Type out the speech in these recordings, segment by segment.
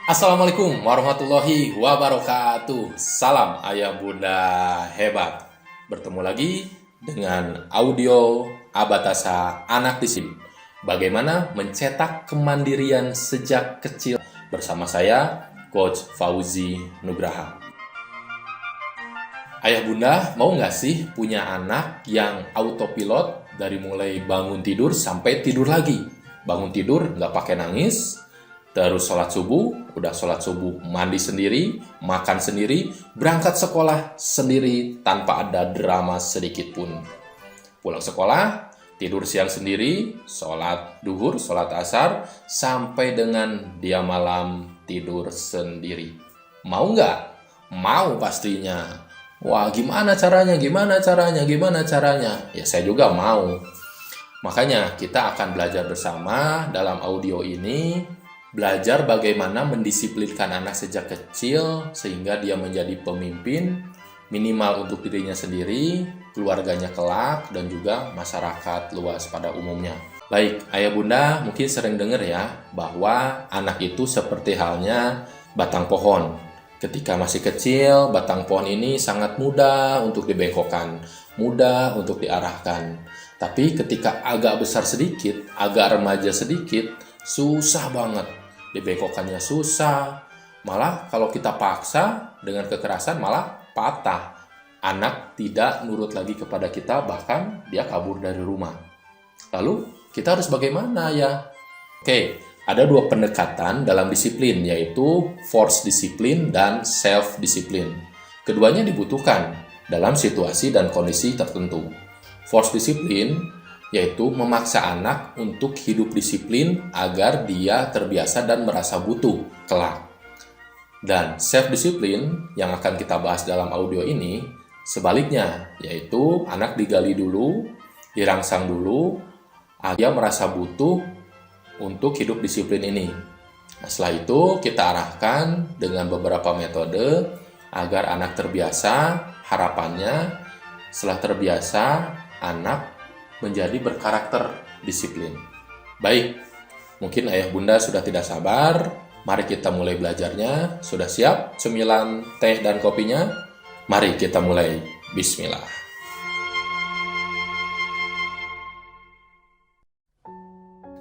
Assalamualaikum warahmatullahi wabarakatuh. Salam ayah bunda hebat. Bertemu lagi dengan audio Abatasa Anak Disiplin. Bagaimana mencetak kemandirian sejak kecil bersama saya, Coach Fauzi Nugraha. Ayah bunda mau nggak sih punya anak yang autopilot dari mulai bangun tidur sampai tidur lagi? Bangun tidur nggak pakai nangis, terus sholat subuh, udah sholat subuh mandi sendiri, makan sendiri, berangkat sekolah sendiri tanpa ada drama sedikit pun. Pulang sekolah, tidur siang sendiri, sholat duhur, sholat asar, sampai dengan dia malam tidur sendiri. Mau nggak? Mau pastinya. Wah, gimana caranya? Ya, saya juga mau. Makanya kita akan belajar bersama dalam audio ini, belajar bagaimana mendisiplinkan anak sejak kecil sehingga dia menjadi pemimpin minimal untuk dirinya sendiri, keluarganya kelak, dan juga masyarakat luas pada umumnya. Baik, ayah bunda mungkin sering dengar ya bahwa anak itu seperti halnya batang pohon. Ketika masih kecil, batang pohon ini sangat mudah untuk dibengkokkan, mudah untuk diarahkan. Tapi ketika agak besar sedikit, agak remaja sedikit, susah banget. Dibengkokkannya susah, malah kalau kita paksa dengan kekerasan malah patah. Anak tidak nurut lagi kepada kita, bahkan dia kabur dari rumah. Lalu kita harus bagaimana ya? Oke, ada dua pendekatan dalam disiplin, yaitu force disiplin dan self disiplin. Keduanya dibutuhkan dalam situasi dan kondisi tertentu. Force disiplin yaitu memaksa anak untuk hidup disiplin agar dia terbiasa dan merasa butuh kelak. Dan self-disiplin yang akan kita bahas dalam audio ini, sebaliknya, yaitu anak digali dulu, dirangsang dulu, agar dia merasa butuh untuk hidup disiplin ini. Nah, setelah itu kita arahkan dengan beberapa metode agar anak terbiasa. Harapannya setelah terbiasa, anak menjadi berkarakter disiplin. Baik, mungkin ayah bunda sudah tidak sabar. Mari kita mulai belajarnya. Sudah siap cemilan teh dan kopinya? Mari kita mulai. Bismillah.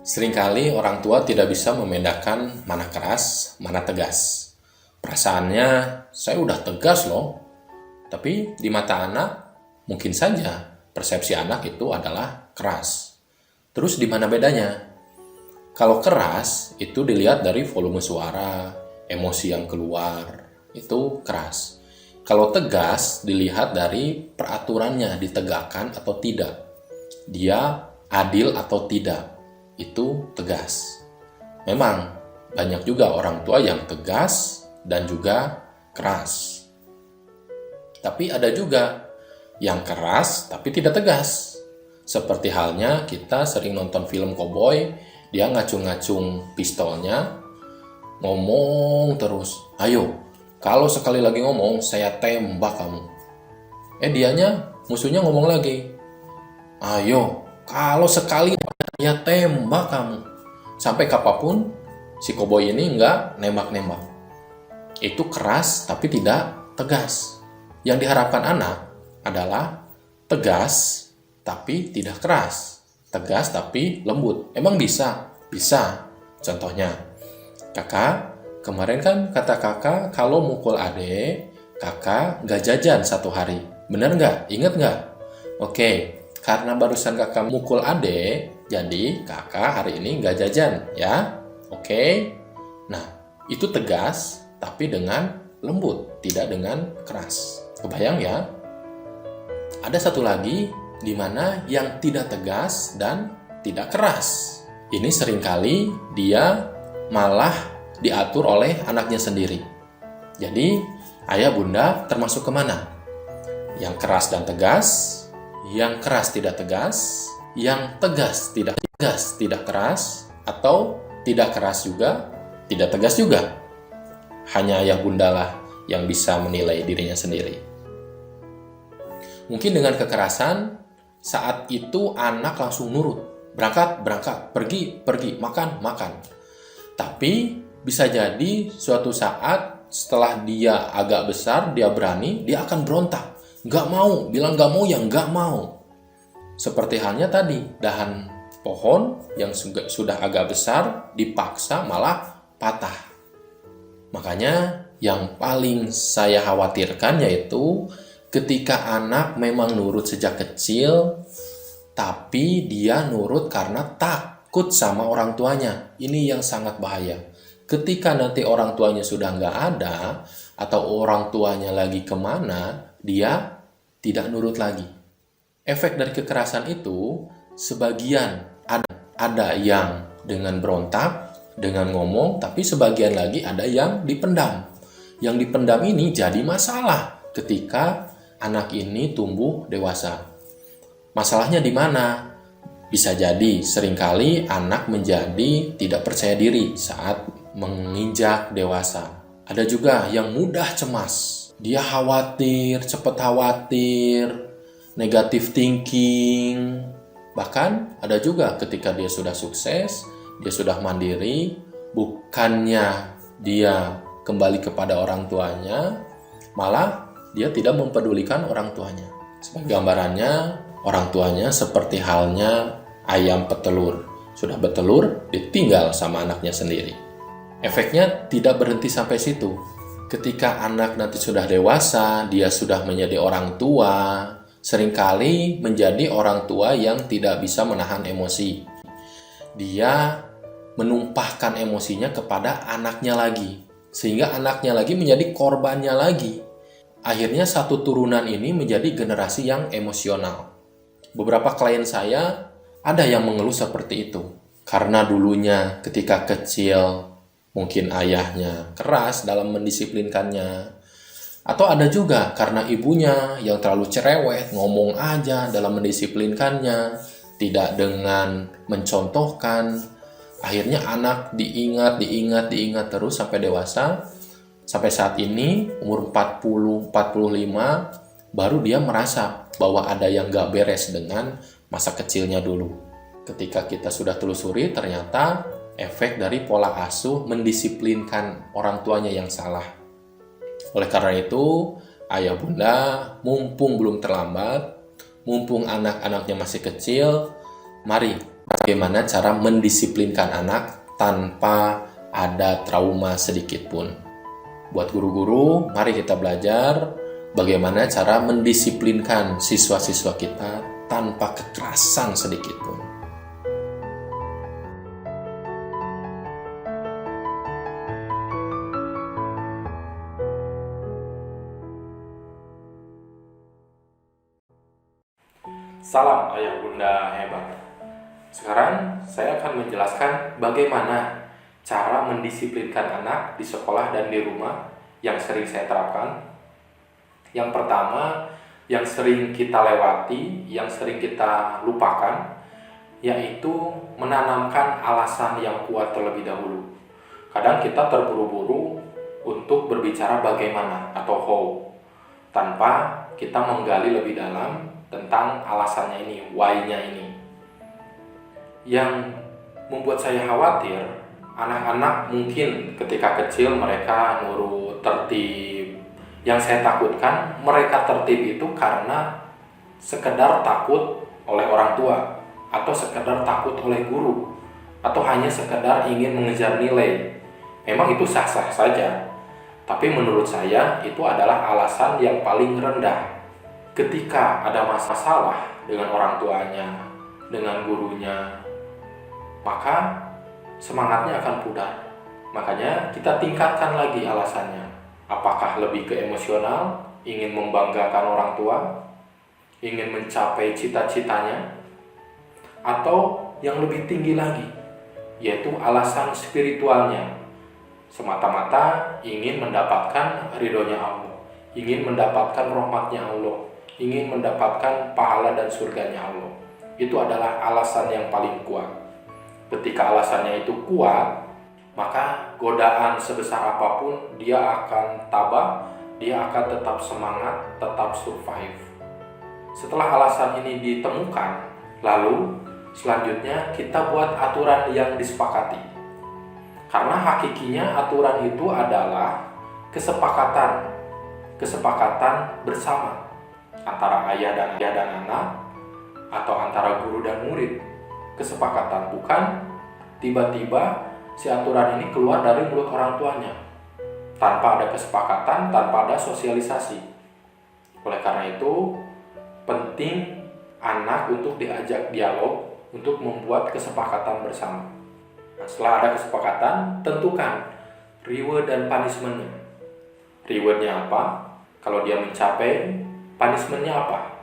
Seringkali orang tua tidak bisa membedakan mana keras, mana tegas. Perasaannya, saya udah tegas loh. Tapi di mata anak, mungkin saja persepsi anak itu adalah keras. Terus di mana bedanya? Kalau keras itu dilihat dari volume suara, emosi yang keluar, itu keras. Kalau tegas dilihat dari peraturannya ditegakkan atau tidak. Dia adil atau tidak, itu tegas. Memang banyak juga orang tua yang tegas dan juga keras. Tapi ada juga yang keras tapi tidak tegas. Seperti halnya kita sering nonton film koboi, dia ngacung-ngacung pistolnya, ngomong terus, ayo, kalau sekali lagi ngomong, saya tembak kamu. Dianya, musuhnya ngomong lagi, ayo, kalau sekali ya tembak kamu. Sampai kapanpun, si koboi ini nggak nembak-nembak. Itu keras tapi tidak tegas. Yang diharapkan anak adalah tegas tapi tidak keras, tegas tapi lembut. Emang bisa? Bisa. Contohnya, kakak, kemarin kan kata kakak kalau mukul adik, kakak gak jajan 1 hari. Bener nggak? Ingat nggak? Oke, karena barusan kakak mukul adik, jadi kakak hari ini gak jajan ya. Oke. Nah, itu tegas tapi dengan lembut, tidak dengan keras. Kebayang ya? Ada satu lagi di mana yang tidak tegas dan tidak keras. Ini seringkali dia malah diatur oleh anaknya sendiri. Jadi, ayah bunda termasuk kemana? Yang keras dan tegas, yang keras tidak tegas, yang tegas tidak keras, atau tidak keras juga, tidak tegas juga. Hanya ayah bunda lah yang bisa menilai dirinya sendiri. Mungkin dengan kekerasan, saat itu anak langsung nurut. Berangkat, pergi, makan. Tapi bisa jadi suatu saat setelah dia agak besar, dia berani, dia akan berontak. Nggak mau, bilang nggak mau ya nggak mau. Seperti halnya tadi, dahan pohon yang sudah agak besar dipaksa malah patah. Makanya yang paling saya khawatirkan yaitu ketika anak memang nurut sejak kecil, tapi dia nurut karena takut sama orang tuanya. Ini yang sangat bahaya. Ketika nanti orang tuanya sudah nggak ada, atau orang tuanya lagi kemana, dia tidak nurut lagi. Efek dari kekerasan itu, sebagian ada yang dengan berontak, dengan ngomong, tapi sebagian lagi ada yang dipendam. Yang dipendam ini jadi masalah ketika anak ini tumbuh dewasa. Masalahnya di mana? Bisa jadi seringkali anak menjadi tidak percaya diri saat menginjak dewasa. Ada juga yang mudah cemas. Dia khawatir, cepat khawatir, negative thinking. Bahkan ada juga ketika dia sudah sukses, dia sudah mandiri, bukannya dia kembali kepada orang tuanya, malah dia tidak mempedulikan orang tuanya. Sebagai gambarannya, orang tuanya seperti halnya ayam petelur. Sudah bertelur, ditinggal sama anaknya sendiri. Efeknya tidak berhenti sampai situ. Ketika anak nanti sudah dewasa, dia sudah menjadi orang tua, seringkali menjadi orang tua yang tidak bisa menahan emosi. Dia menumpahkan emosinya kepada anaknya lagi, sehingga anaknya lagi menjadi korbannya lagi. Akhirnya satu turunan ini menjadi generasi yang emosional. Beberapa klien saya ada yang mengeluh seperti itu. Karena dulunya ketika kecil mungkin ayahnya keras dalam mendisiplinkannya. Atau ada juga karena ibunya yang terlalu cerewet, ngomong aja dalam mendisiplinkannya, tidak dengan mencontohkan. Akhirnya anak diingat terus sampai dewasa. Sampai saat ini, umur 40-45, baru dia merasa bahwa ada yang gak beres dengan masa kecilnya dulu. Ketika kita sudah telusuri, ternyata efek dari pola asuh mendisiplinkan orang tuanya yang salah. Oleh karena itu, ayah bunda, mumpung belum terlambat, mumpung anak-anaknya masih kecil, mari bagaimana cara mendisiplinkan anak tanpa ada trauma sedikit pun. Buat guru-guru, mari kita belajar bagaimana cara mendisiplinkan siswa-siswa kita tanpa kekerasan sedikit pun. Salam ayah bunda hebat. Sekarang saya akan menjelaskan bagaimana cara mendisiplinkan anak di sekolah dan di rumah yang sering saya terapkan. Yang pertama, yang sering kita lewati, yang sering kita lupakan, yaitu menanamkan alasan yang kuat terlebih dahulu. Kadang kita terburu-buru untuk berbicara bagaimana atau how, tanpa kita menggali lebih dalam tentang alasannya ini, why-nya ini. Yang membuat saya khawatir, anak-anak mungkin ketika kecil mereka nurut, tertib. Yang saya takutkan, mereka tertib itu karena sekedar takut oleh orang tua, atau sekedar takut oleh guru, atau hanya sekedar ingin mengejar nilai. Memang itu sah-sah saja, tapi menurut saya itu adalah alasan yang paling rendah. Ketika ada masalah dengan orang tuanya, dengan gurunya, maka semangatnya akan pudar. Makanya kita tingkatkan lagi alasannya. Apakah lebih ke emosional, ingin membanggakan orang tua, ingin mencapai cita-citanya, atau yang lebih tinggi lagi, yaitu alasan spiritualnya. Semata-mata ingin mendapatkan ridhonya Allah, ingin mendapatkan rahmatnya Allah, ingin mendapatkan pahala dan surganya Allah. Itu adalah alasan yang paling kuat. Ketika alasannya itu kuat, maka godaan sebesar apapun dia akan tabah, dia akan tetap semangat, tetap survive. Setelah alasan ini ditemukan, lalu selanjutnya kita buat aturan yang disepakati. Karena hakikinya aturan itu adalah kesepakatan bersama antara ayah dan anak, atau antara guru dan murid. Kesepakatan, bukan tiba-tiba si aturan ini keluar dari mulut orang tuanya tanpa ada kesepakatan, tanpa ada sosialisasi. Oleh karena itu, penting anak untuk diajak dialog untuk membuat kesepakatan bersama. Nah, setelah ada kesepakatan, tentukan reward dan punishment-nya. Reward-nya apa? Kalau dia mencapai, punishment-nya apa?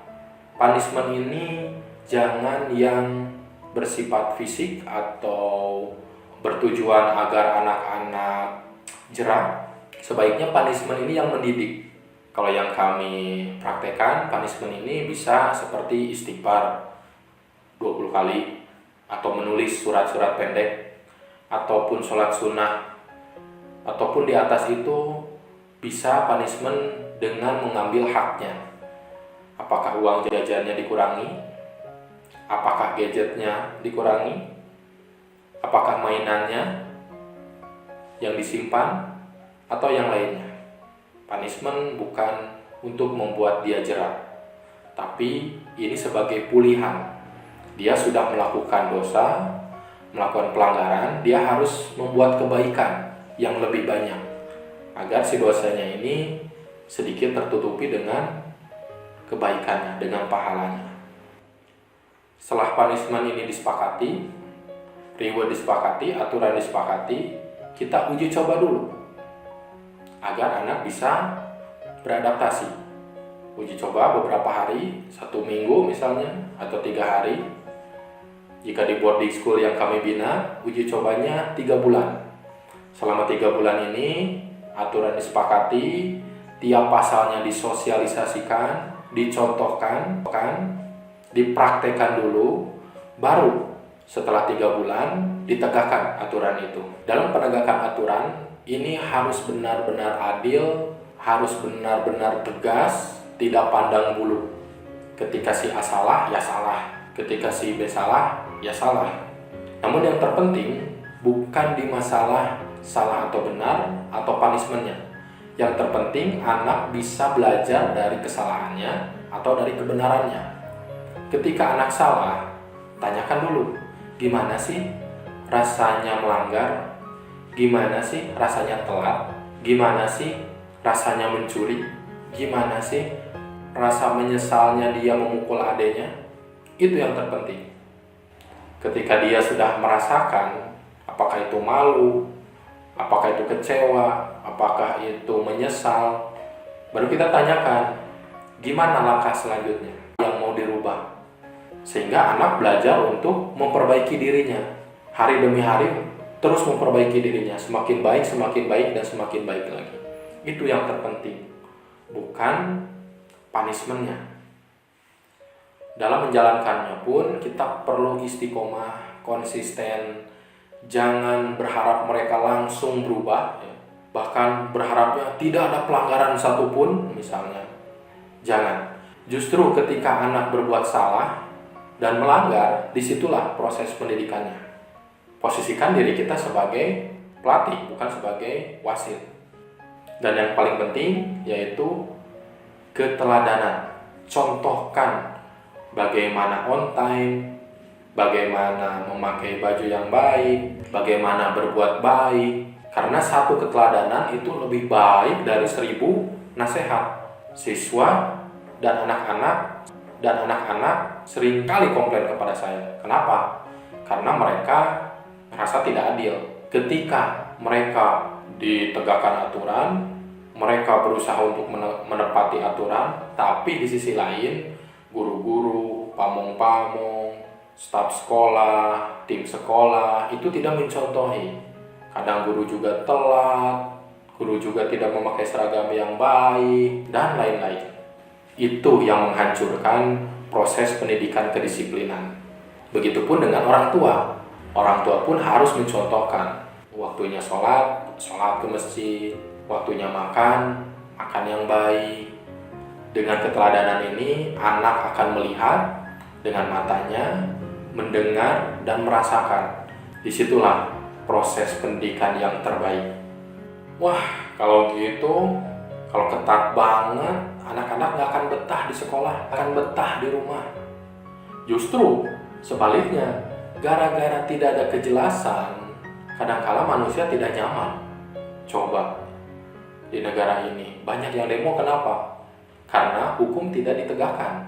Punishment ini jangan yang bersifat fisik atau bertujuan agar anak-anak jerah. Sebaiknya punishment ini yang mendidik. Kalau yang kami praktekkan, punishment ini bisa seperti istighfar 20 kali, atau menulis surat-surat pendek, ataupun sholat sunnah, ataupun di atas itu bisa punishment dengan mengambil haknya. Apakah uang jajannya dikurangi? Apakah gadgetnya dikurangi? Apakah mainannya yang disimpan? Atau yang lainnya. Punishment bukan untuk membuat dia jerah, tapi ini sebagai pulihan. Dia sudah melakukan dosa, melakukan pelanggaran, dia harus membuat kebaikan yang lebih banyak agar si dosanya ini sedikit tertutupi dengan kebaikannya, dengan pahalanya. Setelah punishment ini disepakati, reward disepakati, aturan disepakati, kita uji coba dulu agar anak bisa beradaptasi. Uji coba beberapa hari, 1 minggu misalnya, atau 3 hari. Jika di boarding school yang kami bina, uji cobanya 3 bulan. Selama 3 bulan ini, aturan disepakati, tiap pasalnya disosialisasikan, dicontohkan, dipraktekkan dulu, baru setelah 3 bulan ditegakkan aturan itu. Dalam penegakan aturan, ini harus benar-benar adil, harus benar-benar tegas, tidak pandang bulu. Ketika si A salah, ya salah. Ketika si B salah, ya salah. Namun yang terpenting bukan di masalah salah atau benar atau punishment-nya. Yang terpenting anak bisa belajar dari kesalahannya atau dari kebenarannya. Ketika anak salah, tanyakan dulu, gimana sih rasanya melanggar? Gimana sih rasanya telat? Gimana sih rasanya mencuri? Gimana sih rasa menyesalnya dia memukul adiknya? Itu yang terpenting. Ketika dia sudah merasakan, apakah itu malu, apakah itu kecewa, apakah itu menyesal, baru kita tanyakan, gimana langkah selanjutnya yang mau dirubah? Sehingga anak belajar untuk memperbaiki dirinya. Hari demi hari terus memperbaiki dirinya, semakin baik, dan semakin baik lagi. Itu yang terpenting, bukan punishment-nya. Dalam menjalankannya pun kita perlu istiqomah, konsisten. Jangan berharap mereka langsung berubah, bahkan berharapnya tidak ada pelanggaran satupun misalnya. Jangan. Justru ketika anak berbuat salah dan melanggar, disitulah proses pendidikannya. Posisikan diri kita sebagai pelatih, bukan sebagai wasit. Dan yang paling penting yaitu keteladanan. Contohkan bagaimana on time, bagaimana memakai baju yang baik, bagaimana berbuat baik. Karena satu keteladanan itu lebih baik dari 1000 nasihat. Siswa dan anak-anak seringkali komplain kepada saya. Kenapa? Karena mereka merasa tidak adil. Ketika mereka ditegakkan aturan, mereka berusaha untuk menepati aturan, tapi di sisi lain guru-guru, pamong-pamong, staf sekolah, tim sekolah itu tidak mencontohi. Kadang guru juga telat, guru juga tidak memakai seragam yang baik, dan lain-lain. Itu yang menghancurkan proses pendidikan kedisiplinan. Begitupun dengan orang tua. Orang tua pun harus mencontohkan. Waktunya sholat ke masjid. Waktunya makan yang baik. Dengan keteladanan ini, anak akan melihat dengan matanya, mendengar, dan merasakan. Disitulah proses pendidikan yang terbaik. Wah, kalau gitu, kalau ketat banget, anak-anak nggak akan betah di sekolah, akan betah di rumah. Justru sebaliknya, gara-gara tidak ada kejelasan, kadangkala manusia tidak nyaman. Coba, di negara ini banyak yang demo, kenapa? Karena hukum tidak ditegakkan.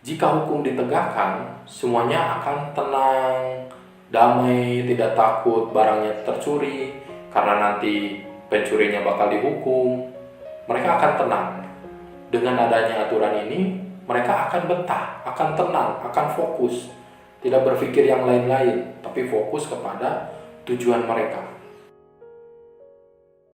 Jika hukum ditegakkan, semuanya akan tenang, damai, tidak takut barangnya tercuri, karena nanti pencurinya bakal dihukum. Mereka akan tenang. Dengan adanya aturan ini, mereka akan betah, akan tenang, akan fokus. Tidak berpikir yang lain-lain, tapi fokus kepada tujuan mereka.